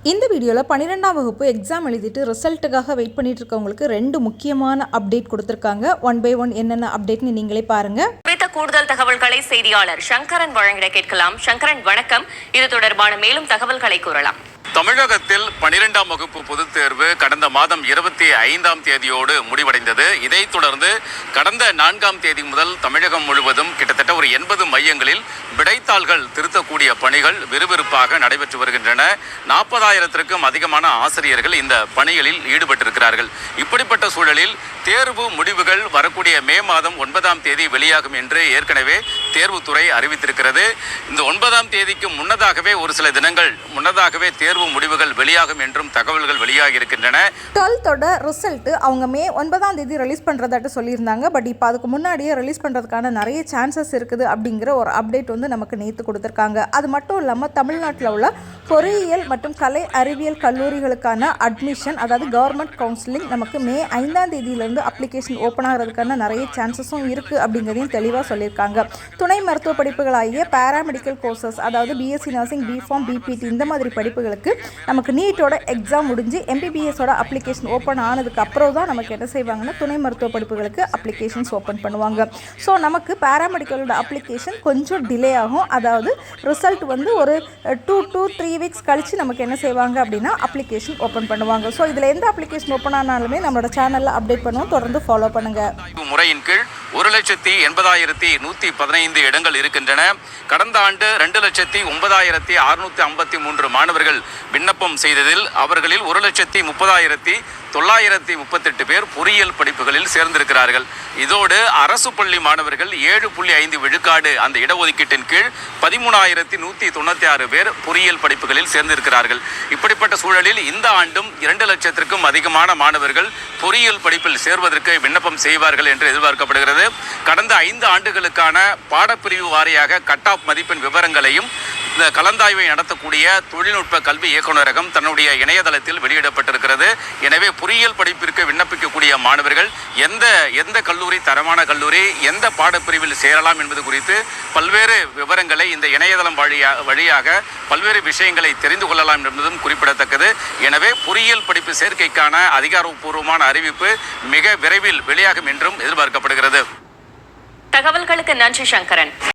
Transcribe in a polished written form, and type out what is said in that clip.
இந்த வீடியோவில் 12ஆம் வகுப்பு எக்ஸாம் எழுதிட்டு ரிசல்ட்டுக்காக வெயிட் பண்ணிட்டு இருக்கவங்களுக்கு 2 முக்கியமான அப்டேட் கொடுத்துருக்காங்க. 1 by 1 என்னென்ன அப்டேட்னு நீங்களே பாருங்க. கூடுதல் தகவல்களை செய்தியாளர் சங்கரன் வழங்கிட கேட்கலாம். சங்கரன் வணக்கம். இது தொடர்பான மேலும் தகவல்களை கூறலாம். தமிழகத்தில் 12ஆம் வகுப்பு பொதுத் தேர்வு கடந்த மாதம் 25ஆம் தேதியோடு முடிவடைந்தது. இதைத் தொடர்ந்து கடந்த 4ஆம் தேதி முதல் தமிழகம் முழுவதும் கிட்டத்தட்ட ஒரு 80 மையங்களில் விடைத்தாள்கள் திருத்தக்கூடிய பணிகள் விறுவிறுப்பாக நடைபெற்று வருகின்றன. 40,000த்திற்கும் அதிகமான ஆசிரியர்கள் இந்த பணிகளில் ஈடுபட்டிருக்கிறார்கள். இப்படிப்பட்ட சூழலில் தேர்வு முடிவுகள் வரக்கூடிய மே மாதம் 9ஆம் தேதி வெளியாகும் என்று ஏற்கனவே தேர்வுத்துறை அறிவித்திருக்கிறது. இந்த 9ஆம் தேதிக்கு முன்னதாகவே ஒரு சில தினங்கள் முன்னதாகவே தேர்வு முடிவுகள் வெளியாகும் என்றும் தகவல்கள் வெளியாகி இருக்கின்றன. 12th ரிசல்ட் அவங்க மே 9ஆம் தேதி ரிலீஸ் பண்றதாட்டு சொல்லியிருந்தாங்க. பட் இப்போ அதுக்கு முன்னாடியே ரிலீஸ் பண்றதுக்கான நிறைய சான்சஸ் இருக்குது அப்படிங்கிற ஒரு அப்டேட் வந்து நமக்கு நேற்று கொடுத்துருக்காங்க. அது மட்டும் இல்லாமல் தமிழ்நாட்டில் உள்ள பொறியியல் மற்றும் கலை அறிவியல் கல்லூரிகளுக்கான அட்மிஷன், அதாவது கவர்மெண்ட் கவுன்சிலிங் நமக்கு மே 5ஆம் தேதியிலிருந்து அப்ளிகேஷன் ஓப்பன் ஆகிறதுக்கான நிறைய சான்சஸும் இருக்குது அப்படிங்கிறதையும் தெளிவாக சொல்லியிருக்காங்க. துணை மருத்துவ படிப்புகளாகிய பேராமெடிக்கல் கோர்சஸ், அதாவது பிஎஸ்சி நர்சிங், பிஃபார்ம், பிபிடி இந்த மாதிரி படிப்புகளுக்கு நமக்கு நீட்டோட எக்ஸாம் முடிஞ்சு எம்பிபிஎஸோட அப்ளிகேஷன் ஓப்பன் ஆனதுக்கு அப்புறம் தான் நமக்கு என்ன செய்வாங்கன்னா துணை மருத்துவ படிப்புகளுக்கு அப்ளிகேஷன்ஸ் ஓப்பன் பண்ணுவாங்க. ஸோ நமக்கு பேராமெடிக்கலோட அப்ளிகேஷன் கொஞ்சம் டிலே ஆகும். அதாவது ரிசல்ட் வந்து ஒரு 2 to 3 வீக்ஸ் கழிச்சு நமக்கு என்ன செய்வாங்க அப்படின்னா அப்ளிகேஷன் ஓப்பன் பண்ணுவாங்க. ஸோ இதில் எந்த அப்ளிகேஷன் ஓப்பன் ஆனாலுமே நம்மளோட சேனலில் அப்டேட் பண்ணுவோம். தொடர்ந்து ஃபாலோ பண்ணுங்க. முறையின் கீழ் 1,80,81,15 இடங்கள் இருக்கின்றன. கடந்த ஆண்டு 2,09,653 மாணவர்கள் விண்ணப்பம் செய்ததில் அவர்களில் 1,30,30,938 பேர் பொறியியல் படிப்புகளில் சேர்ந்திருக்கிறார்கள். இதோடு அரசு பள்ளி மாணவர்கள் 7.5 விழுக்காடு அந்த இடஒதுக்கீட்டின் கீழ் 13,196 பேர் பொறியியல் படிப்புகளில் சேர்ந்திருக்கிறார்கள். இப்படிப்பட்ட சூழலில் இந்த ஆண்டும் 2 லட்சத்திற்கும் அதிகமான மாணவர்கள் பொறியியல் படிப்பில் சேர்வதற்கு விண்ணப்பம் செய்வார்கள் என்று எதிர்பார்க்கப்படுகிறது. கடந்த 5 ஆண்டுகளுக்கான பாடப்பிரிவு வாரியாக கட் ஆஃப் மதிப்பெண் விவரங்களையும் இந்த கலந்தாய்வை நடத்தக்கூடிய தொழில்நுட்ப கல்வி இயக்குநரகம் தன்னுடைய இணையதளத்தில் வெளியிடப்பட்டிருக்கிறது. எனவே பொறியியல் படிப்பிற்கு விண்ணப்பிக்கக்கூடிய மாணவர்கள் எந்த கல்லூரி தரமான கல்லூரி, எந்த பாடப்பிரிவில் சேரலாம் என்பது குறித்து பல்வேறு விவரங்களை இந்த இணையதளம் வழியாக பல்வேறு விஷயங்களை தெரிந்து கொள்ளலாம் என்பதும் குறிப்பிடத்தக்கது. எனவே பொறியியல் படிப்பு சேர்க்கைக்கான அதிகாரப்பூர்வமான அறிவிப்பு மிக விரைவில் வெளியாகும் என்றும் எதிர்பார்க்கப்படுகிறது. தகவல்களுக்கு நன்றி சங்கரன்.